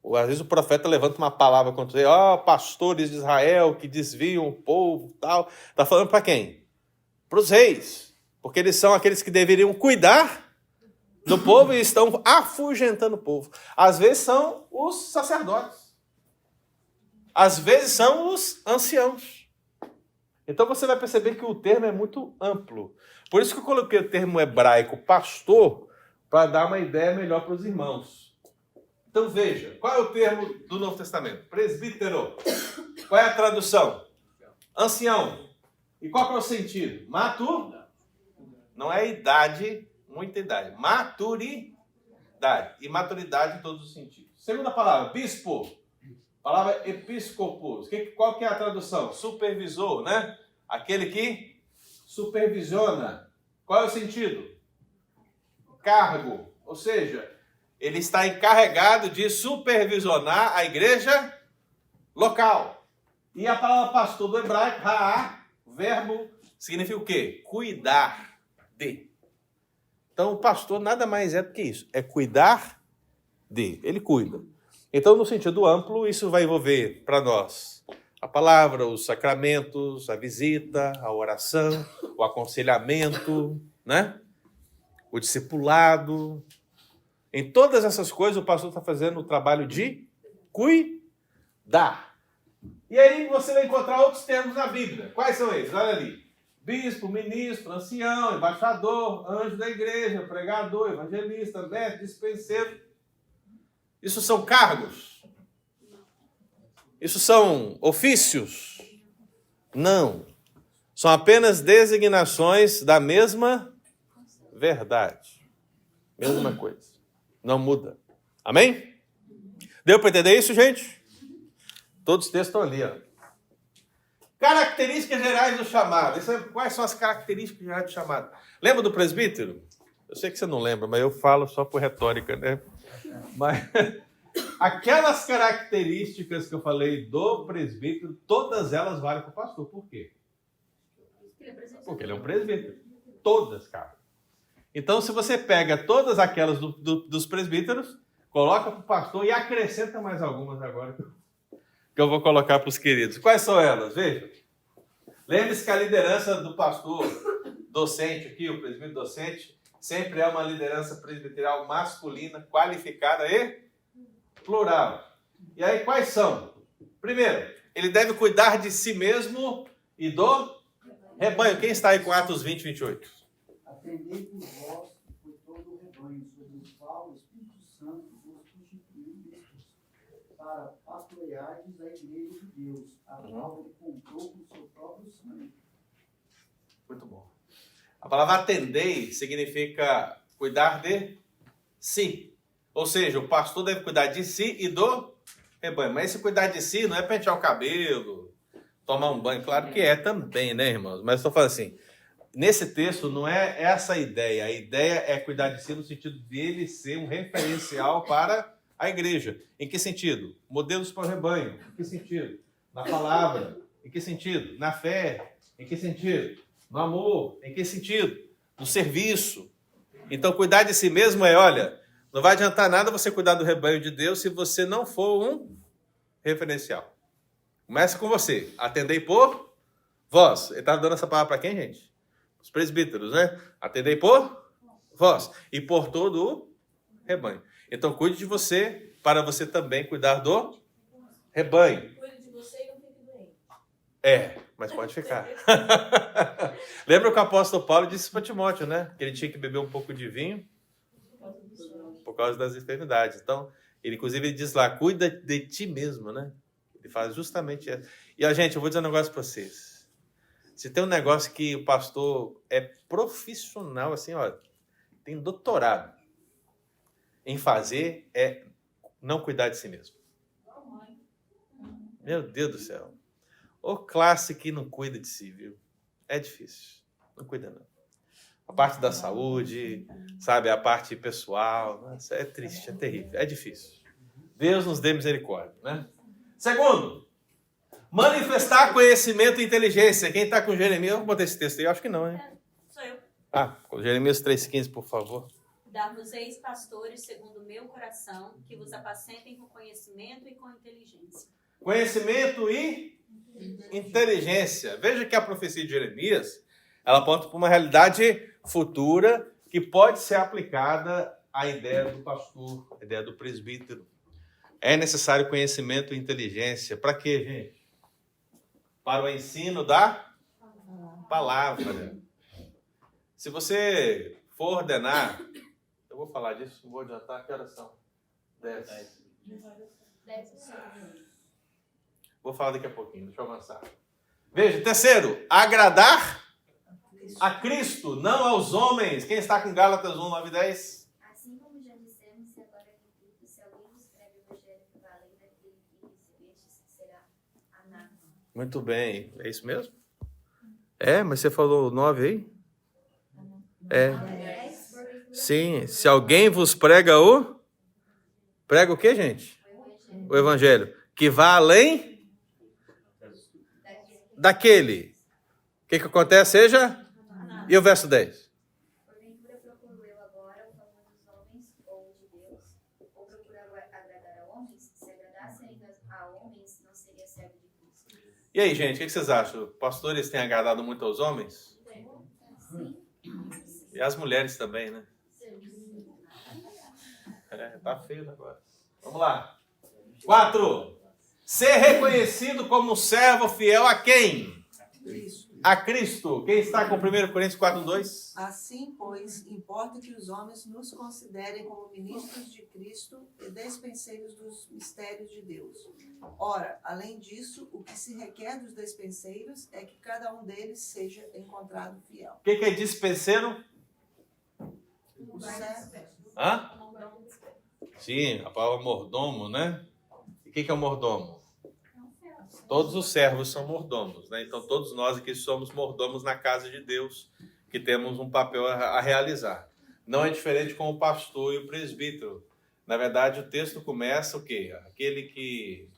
Ou, às vezes o profeta levanta uma palavra contra ele, pastores de Israel que desviam o povo, tal. Está falando para quem? Para os reis. Porque eles são aqueles que deveriam cuidar do povo e estão afugentando o povo. Às vezes são os sacerdotes. Às vezes são os anciãos. Então você vai perceber que o termo é muito amplo. Por isso que eu coloquei o termo hebraico pastor para dar uma ideia melhor para os irmãos. Então veja, qual é o termo do Novo Testamento? Presbítero. Qual é a tradução? Ancião. E qual que é o sentido? Não é idade, muita idade. Maturidade. E maturidade em todos os sentidos. Segunda palavra, bispo. Palavra episcopos. Qual que é a tradução? Supervisor, né? Aquele que supervisiona. Qual é o sentido? Cargo. Ou seja, ele está encarregado de supervisionar a igreja local. E a palavra pastor do hebraico, ra'á, verbo, significa o quê? Cuidar de. Então, o pastor nada mais é do que isso. É cuidar de. Ele cuida. Então, no sentido amplo, isso vai envolver para nós a palavra, os sacramentos, a visita, a oração, o aconselhamento, né? O discipulado. Em todas essas coisas, o pastor está fazendo o trabalho de cuidar. E aí você vai encontrar outros termos na Bíblia. Quais são eles? Olha ali. Bispo, ministro, ancião, embaixador, anjo da igreja, pregador, evangelista, mestre, dispenseiro. Isso são cargos? Isso são ofícios? Não. São apenas designações da mesma verdade. Mesma coisa. Não muda. Amém? Deu para entender isso, gente? Todos os textos estão ali, ó. Características gerais do chamado. Quais são as características gerais do chamado? Lembra do presbítero? Eu sei que você não lembra, mas eu falo só por retórica, né? Mas aquelas características que eu falei do presbítero, todas elas valem para o pastor. Por quê? Porque ele é um presbítero. Todas, cara. Então, se você pega todas aquelas dos presbíteros, coloca para o pastor e acrescenta mais algumas agora que eu vou colocar para os queridos. Quais são elas? Veja. Lembre-se que a liderança do pastor docente aqui, o presbítero docente, sempre é uma liderança presbiterial masculina, qualificada e plural. E aí, quais são? Primeiro, ele deve cuidar de si mesmo e do rebanho. Quem está aí com Atos 20, 28? Atendei por vós e por todo o rebanho, sobre o qual o Espírito Santo vos constituiu bispos, para pastoreardes a igreja de Deus, a qual ele comprou com o seu próprio sangue. Muito bom. A palavra atendei significa cuidar de si. Ou seja, o pastor deve cuidar de si e do rebanho. Mas esse cuidar de si não é pentear o cabelo, tomar um banho. Claro que é também, né, irmãos? Mas estou falando assim, nesse texto não é essa a ideia. A ideia é cuidar de si no sentido de ele ser um referencial para a igreja. Em que sentido? Modelos para o rebanho. Em que sentido? Na palavra. Em que sentido? Na fé. Em que sentido? No amor. Em que sentido? No serviço. Então, cuidar de si mesmo é, olha, não vai adiantar nada você cuidar do rebanho de Deus se você não for um referencial. Começa com você. Atendei por vós. Ele está dando essa palavra para quem, gente? Os presbíteros, né? Atendei por vós. E por todo o rebanho. Então, cuide de você para você também cuidar do rebanho. Cuide de você e não fique doente. É, mas pode ficar. Lembra que o apóstolo Paulo disse para Timóteo, né? Que ele tinha que beber um pouco de vinho por causa das enfermidades. Então, ele inclusive diz lá, cuida de ti mesmo, né? Ele faz justamente isso. E, gente, eu vou dizer um negócio para vocês. Se tem um negócio que o pastor é profissional, assim, ó, tem doutorado em fazer, é não cuidar de si mesmo. Meu Deus do céu. Ô classe que não cuida de si, viu? É difícil. Não cuida, não. A parte da saúde, sabe? A parte pessoal. Nossa, é triste, é terrível, é difícil. Deus nos dê misericórdia, né? Segundo, manifestar conhecimento e inteligência. Quem está com Jeremias? Eu vou botar esse texto aí. Eu acho que não, hein? Sou eu. Com Jeremias 3,15, por favor. Dar-vos-eis pastores segundo o meu coração, que vos apacentem com conhecimento e com inteligência. Conhecimento e inteligência. Veja que a profecia de Jeremias, ela aponta para uma realidade futura que pode ser aplicada à ideia do pastor, à ideia do presbítero. É necessário conhecimento e inteligência. Para quê, gente? Para o ensino da palavra. Se você for ordenar, Eu vou falar disso, não vou adiantar. Que horas são? 10. Vou falar daqui a pouquinho, deixa eu avançar. Veja, terceiro, agradar a Cristo, não aos homens. Quem está com Gálatas 1, 9 e 10? Assim como já dissemos, se agora repito, se alguém vos prega o evangelho que vai além daquele que recebestes, será anátema. Muito bem, é isso mesmo? Mas você falou 9 aí? Sim, se alguém vos prega o... Prega o quê, gente? O evangelho. Que vá além daquele. O que acontece? Seja... E o verso 10? Porventura procuro eu agora o favor dos homens ou de Deus? Ou procuro agradar a homens? Se agradasse ainda a homens, não seria servo de Cristo. E aí, gente, o que vocês acham? Pastores têm agradado muito aos homens? Sim. E as mulheres também, né? Tá feio agora. Vamos lá. 4. Ser reconhecido como um servo fiel a quem? A Cristo. Quem está com 1 Coríntios 4, 2? Assim, pois, importa que os homens nos considerem como ministros de Cristo e despenseiros dos mistérios de Deus. Ora, além disso, o que se requer dos despenseiros é que cada um deles seja encontrado fiel. O que é dispenseiro? O servo. Hã? Sim, a palavra mordomo, né? E o que é o mordomo? Todos os servos são mordomos, né? Então todos nós aqui somos mordomos na casa de Deus, que temos um papel a realizar. Não é diferente com o pastor e o presbítero. Na verdade, o texto começa o quê? Aquele que...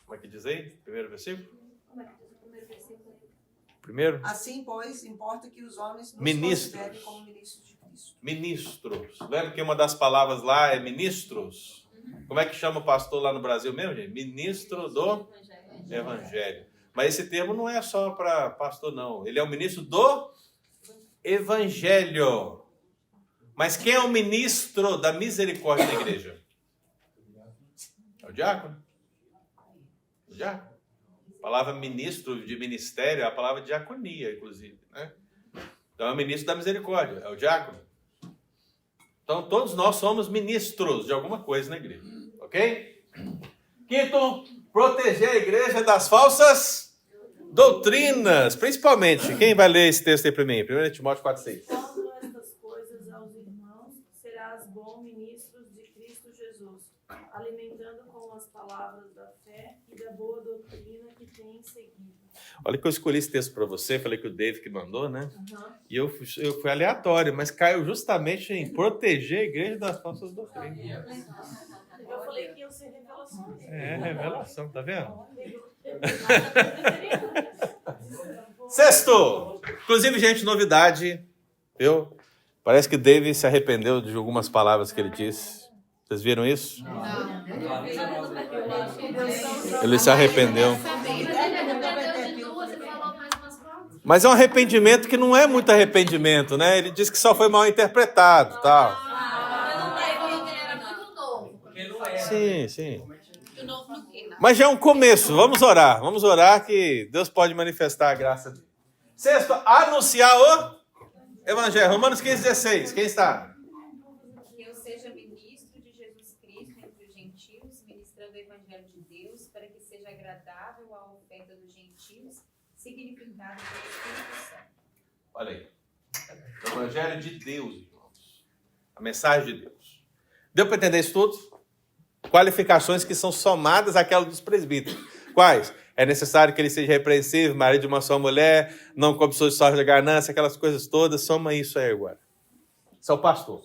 Como é que diz aí? Primeiro versículo? Como é que diz o primeiro versículo? Primeiro? Assim, pois, importa que os homens nos Ministros. considerem como ministros de Cristo. Ministros. Lembra que uma das palavras lá é ministros? Como é que chama o pastor lá no Brasil mesmo, gente? Ministro do Evangelho. Mas esse termo não é só para pastor, não. Ele é o ministro do Evangelho. Mas quem é o ministro da misericórdia da igreja? É o diácono. O diácono. A palavra ministro de ministério é a palavra diaconia, inclusive, né? Então é o ministro da misericórdia, é o diácono. Então todos nós somos ministros de alguma coisa na igreja, ok? Quinto, proteger a igreja das falsas doutrinas, principalmente. Quem vai ler esse texto aí para mim? 1 Timóteo 4,6. Falando estas coisas aos irmãos, serás bom ministro de Cristo Jesus, alimentando com as palavras da fé e da boa doutrina que tens seguido. Olha que eu escolhi esse texto para você, falei que o David que mandou, né? E eu fui aleatório, mas caiu justamente em proteger a igreja das falsas doutrinas. Eu falei que ia ser revelação. Revelação, tá vendo? Sexto! Inclusive, gente, novidade, viu? Parece que David se arrependeu de algumas palavras que ele disse. Vocês viram isso? Ele se arrependeu. Mas é um arrependimento que não é muito arrependimento, né? Ele disse que só foi mal interpretado, tal. Sim. Mas já é um começo. Vamos orar que Deus pode manifestar a graça dele. Sexto, anunciar o Evangelho. Romanos 15:16. Quem está? Que eu seja ministro de Jesus Cristo entre os gentios, ministrando o Evangelho de Deus, para que seja agradável à oferta dos gentios, significado pelo Espírito Santo. Olha aí. O Evangelho de Deus, irmãos. A mensagem de Deus. Deu para entender isso tudo? Qualificações que são somadas àquelas dos presbíteros. Quais? É necessário que ele seja repreensível, marido de uma só mulher, não cobiçoso de sorte da ganância, aquelas coisas todas. Soma isso aí agora. Isso é o pastor.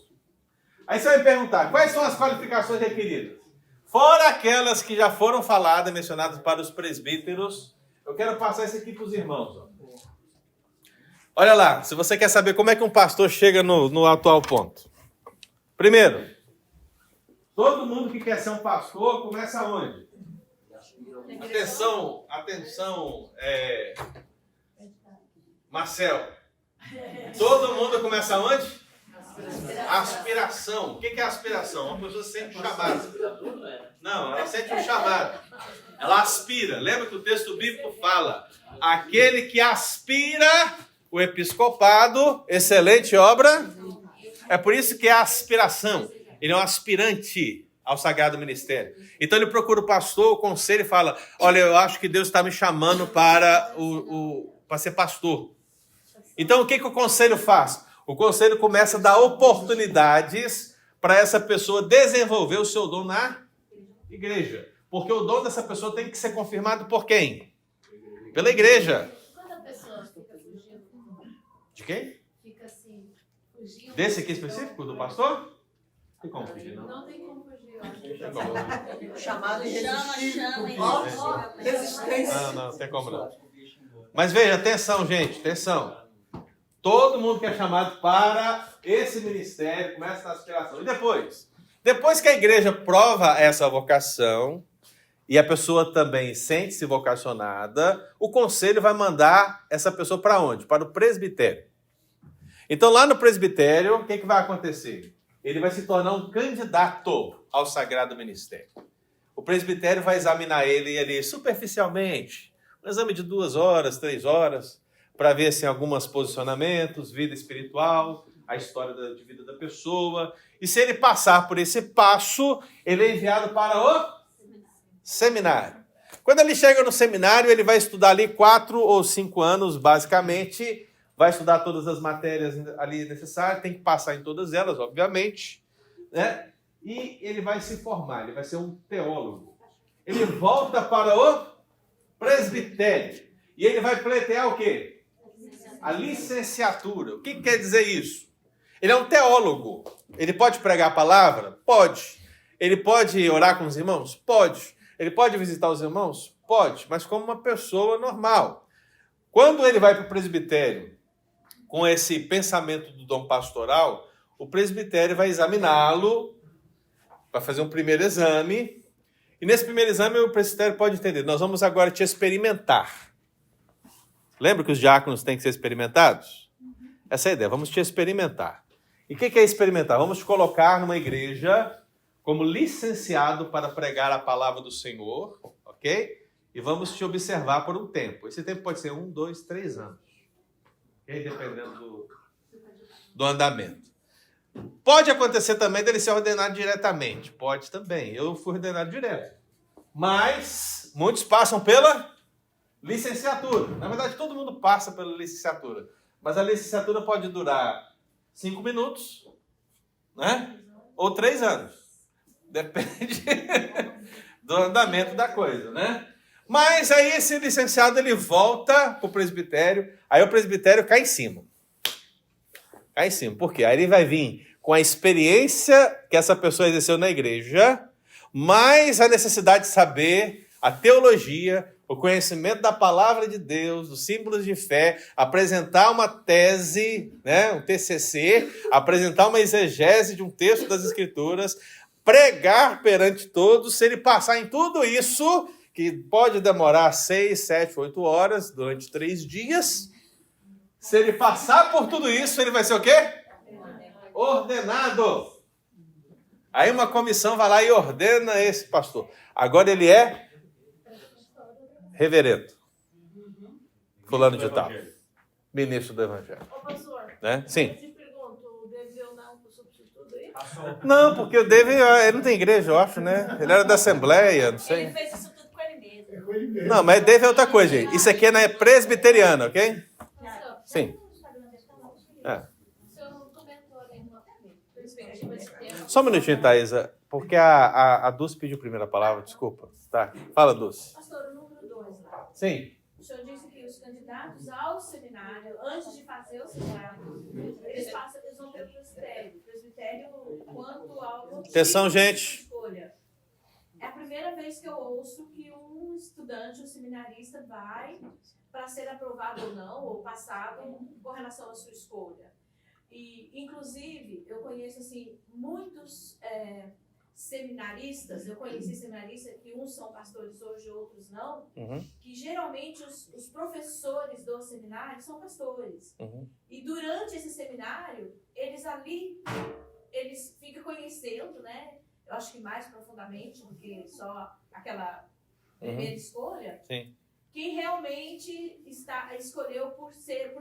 Aí você vai me perguntar, quais são as qualificações requeridas? Fora aquelas que já foram faladas, mencionadas para os presbíteros, eu quero passar isso aqui para os irmãos. Ó. Olha lá, se você quer saber como é que um pastor chega no atual ponto. Primeiro, todo mundo que quer ser um pastor começa onde? Atenção, Marcel. Todo mundo começa onde? Aspiração. O que é aspiração? Uma pessoa sente um chamado. Não, ela sente um chamado. Ela aspira. Lembra que o texto bíblico fala: aquele que aspira o episcopado, excelente obra É por isso que é a aspiração. Ele é um aspirante ao sagrado ministério. Então ele procura o pastor, o conselho e fala: olha, eu acho que Deus está me chamando para ser pastor. Então o que o conselho faz? O conselho começa a dar oportunidades para essa pessoa desenvolver o seu dom na igreja. Porque o dom dessa pessoa tem que ser confirmado por quem? Pela igreja. Quando a pessoa fica fugindo, De quem? fica assim, fugindo. Desse aqui específico, do pastor? Não tem como fugir, não. Não tem como fugir, eu acho. Tem como. Chamado irresistível. Não, não tem como não. Mas veja, atenção, gente, atenção. Todo mundo que é chamado para esse ministério começa na aspiração. E depois? Depois que a igreja prova essa vocação e a pessoa também sente-se vocacionada, o conselho vai mandar essa pessoa para onde? Para o presbitério. Então, lá no presbitério, o que vai acontecer? Ele vai se tornar um candidato ao sagrado ministério. O presbitério vai examinar ele ali superficialmente, um exame de 2 horas, 3 horas, para ver se alguns posicionamentos, vida espiritual, a história de vida da pessoa. E se ele passar por esse passo, ele é enviado para o seminário. Quando ele chega no seminário, ele vai estudar ali 4 ou 5 anos, basicamente. Vai estudar todas as matérias ali necessárias, tem que passar em todas elas, obviamente, né? E ele vai se formar, ele vai ser um teólogo. Ele volta para o presbitério. E ele vai pleitear o quê? A licenciatura. O que quer dizer isso? Ele é um teólogo. Ele pode pregar a palavra? Pode. Ele pode orar com os irmãos? Pode. Ele pode visitar os irmãos? Pode. Mas como uma pessoa normal. Quando ele vai para o presbitério com esse pensamento do dom pastoral, o presbitério vai examiná-lo, vai fazer um primeiro exame. E nesse primeiro exame o presbitério pode entender: nós vamos agora te experimentar. Lembra que os diáconos têm que ser experimentados? Essa é a ideia, vamos te experimentar. E o que é experimentar? Vamos te colocar numa igreja como licenciado para pregar a palavra do Senhor, ok? E vamos te observar por um tempo. Esse tempo pode ser 1, 2, 3 anos. Okay? Dependendo do andamento. Pode acontecer também dele ser ordenado diretamente. Pode também. Eu fui ordenado direto. Mas muitos passam pela licenciatura. Na verdade, todo mundo passa pela licenciatura. Mas a licenciatura pode durar 5 minutos, né? Ou 3 anos. Depende do andamento da coisa, né? Mas aí esse licenciado ele volta para o presbitério, aí o presbitério cai em cima. Cai em cima. Por quê? Aí ele vai vir com a experiência que essa pessoa exerceu na igreja, mais a necessidade de saber a teologia, o conhecimento da palavra de Deus, dos símbolos de fé, apresentar uma tese, né, um TCC, apresentar uma exegese de um texto das Escrituras, pregar perante todos. Se ele passar em tudo isso, que pode demorar 6, 7, 8 horas, durante 3 dias, se ele passar por tudo isso, ele vai ser o quê? Ordenado. Aí uma comissão vai lá e ordena esse pastor. Agora ele é reverendo. Fulano de tal. Ministro do Evangelho. Ô, pastor, Né? Sim. eu te pergunto, o Deveu não pro substituto aí? Não, porque o David, ele não tem igreja, eu acho, né? Ele era da Assembleia, não sei. Ele fez isso tudo com ele mesmo. É com ele mesmo. Não, mas David é outra coisa, gente. Isso aqui é presbiteriana, ok? Sim. É. O senhor não comentou ali numa perspectiva de tempo. Só um minutinho, Thaisa, porque a Dulce pediu a primeira palavra, desculpa. Tá, fala, Dulce. Pastor, o número 2 lá. Sim. O senhor disse que os candidatos ao seminário, antes de fazer o seminário, eles vão ter o presbitério. O presbitério quanto ao Atenção, tipo de gente. escolha. É a primeira vez que eu ouço que um estudante, um seminarista, vai para ser aprovado ou não, ou passado, com relação à sua escolha. E, inclusive, eu conheço assim, muitos seminaristas, eu conheci seminaristas que uns são pastores hoje, outros não, que geralmente os professores do seminário são pastores. E durante esse seminário, eles ficam conhecendo, né? Eu acho que mais profundamente do que só aquela primeira escolha. Sim. Que realmente escolheu por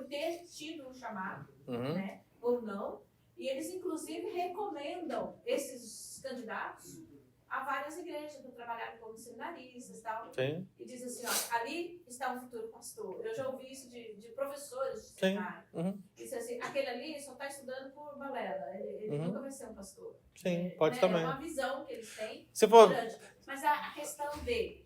ter tido um chamado, né? Ou não. E eles, inclusive, recomendam esses candidatos a várias igrejas para trabalharem como seminaristas e tal. Sim. E diz assim, ó, ali está um futuro pastor. Eu já ouvi isso de professores de Sim. seminário. Uhum. Diz assim, aquele ali só está estudando por balela, ele nunca vai ser um pastor. Sim, pode né? também. É uma visão que eles têm. Se for... grande. Mas a questão de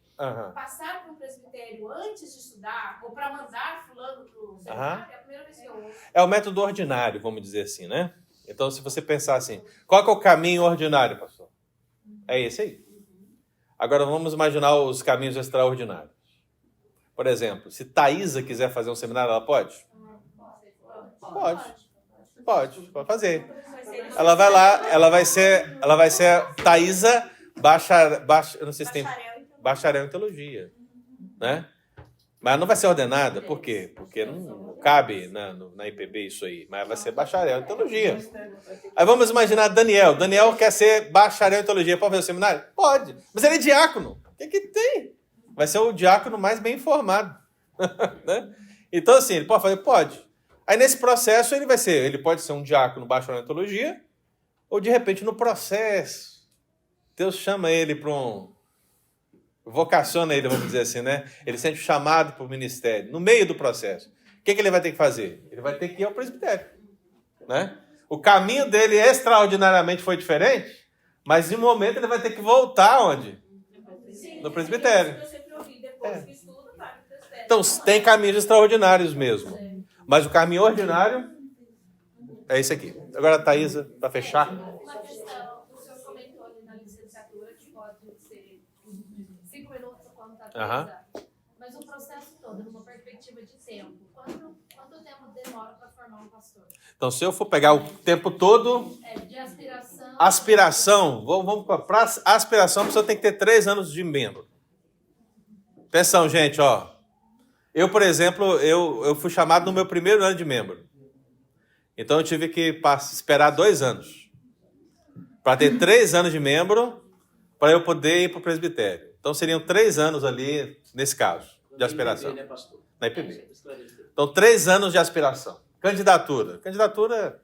passar para um presbitério antes de estudar, ou para mandar fulano para o seminário, é a primeira vez que eu ouço. É o método ordinário, vamos dizer assim, né? Então, se você pensar assim, qual que é o caminho ordinário, pastor? É esse aí. Agora, vamos imaginar os caminhos extraordinários. Por exemplo, se Thaisa quiser fazer um seminário, ela pode? Pode fazer. Ela vai lá, ela vai ser Thaisa eu não sei se tem bacharel em teologia, né? Mas não vai ser ordenada, por quê? Porque não cabe na IPB isso aí, mas vai ser bacharel em teologia. Aí vamos imaginar Daniel. Daniel quer ser bacharel em teologia, pode fazer o seminário? Pode, mas ele é diácono. O que tem? Vai ser o diácono mais bem informado. Né? Então, assim, ele pode fazer? Pode. Aí, nesse processo, ele pode ser um diácono bacharel em teologia, ou, de repente, no processo, Deus chama ele para vocaciona ele, vamos dizer assim, né? Ele sente o chamado para o ministério, no meio do processo. O que ele vai ter que fazer? Ele vai ter que ir ao presbitério, né? O caminho dele extraordinariamente foi diferente, mas em um momento ele vai ter que voltar onde? No presbitério. Então, tem caminhos extraordinários mesmo. Mas o caminho ordinário é esse aqui. Agora, Thaisa, para fechar. Uma questão, o senhor comentou ali na licenciatura que pode ser 5 minutos quando está atualizado. Mas o processo todo, numa perspectiva de tempo, quanto tempo demora para formar um pastor? Então, se eu for pegar o tempo todo... De aspiração... Aspiração. Vamos para aspiração, a pessoa tem que ter 3 anos de membro. Atenção, gente, ó. Eu, por exemplo, eu fui chamado no meu primeiro ano de membro. Então, eu tive que esperar 2 anos para ter 3 anos de membro para eu poder ir para o presbitério. Então, seriam 3 anos ali, nesse caso, de aspiração. Na IPB. Então, 3 anos de aspiração. Candidatura. Candidatura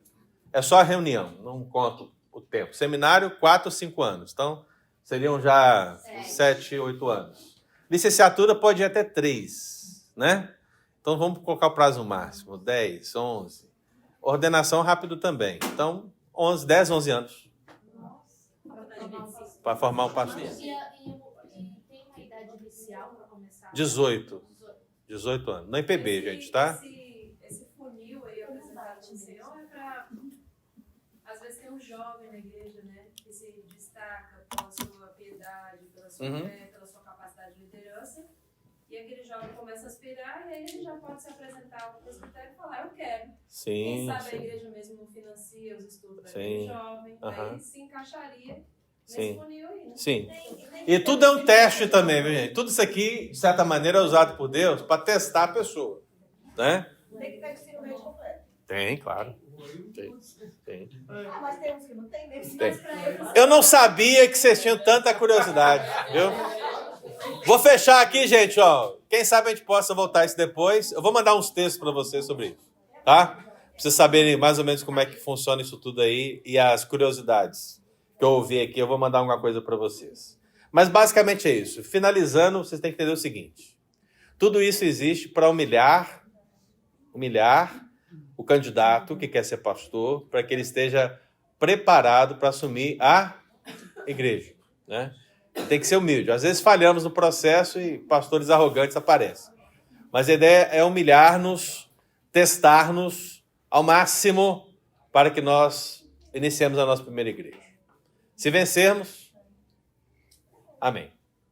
é só a reunião, não conta o tempo. Seminário, 4 ou 5 anos. Então, seriam já 7, 8 anos. Licenciatura pode ir até 3, né? Então, vamos colocar o prazo máximo, 10, 11. Ordenação rápido também. Então, 10, 11 anos. Para formar um pastor. E tem uma idade inicial para começar? 18 anos. Na IPB, gente, tá? Esse funil aí apresentado no Senhor é para... Às vezes tem um jovem na igreja, né? Que se destaca pela sua piedade, pela sua fé, pela sua capacidade de liderança. E aquele jovem começa a aspirar e aí ele já pode se apresentar ao presbitério e falar, eu quero. Sim, quem sabe sim. a igreja mesmo não financia os estudos Sim. daquele jovem. Aí se encaixaria nesse Sim. funil aí, né? Sim. E tudo é um teste também, viu, gente? Tudo isso aqui, de certa maneira, é usado por Deus para testar a pessoa, né? Tem que ter ensino médio completo. Tem, claro. Tem. Mas tem uns que não tem mesmo. Tem. Eu não sabia que vocês tinham tanta curiosidade, viu? Vou fechar aqui, gente, ó. Quem sabe a gente possa voltar isso depois. Eu vou mandar uns textos para vocês sobre isso, tá? Pra vocês saberem mais ou menos como é que funciona isso tudo aí e as curiosidades que eu ouvi aqui, eu vou mandar alguma coisa para vocês. Mas basicamente é isso. Finalizando, vocês têm que entender o seguinte. Tudo isso existe para humilhar o candidato que quer ser pastor, para que ele esteja preparado para assumir a igreja, né? Tem que ser humilde. Às vezes falhamos no processo e pastores arrogantes aparecem. Mas a ideia é humilhar-nos, testar-nos ao máximo para que nós iniciemos a nossa primeira igreja. Se vencermos, amém.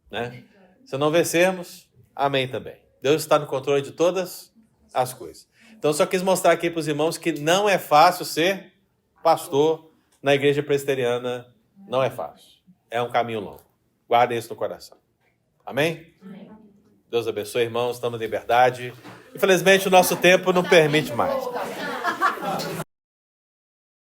Né? Se não vencermos, amém também. Deus está no controle de todas as coisas. Então, só quis mostrar aqui para os irmãos que não é fácil ser pastor na igreja presbiteriana. Não é fácil. É um caminho longo. Guardem isso no coração. Amém? Amém? Deus abençoe, irmãos. Estamos em liberdade. Infelizmente, o nosso tempo não permite mais.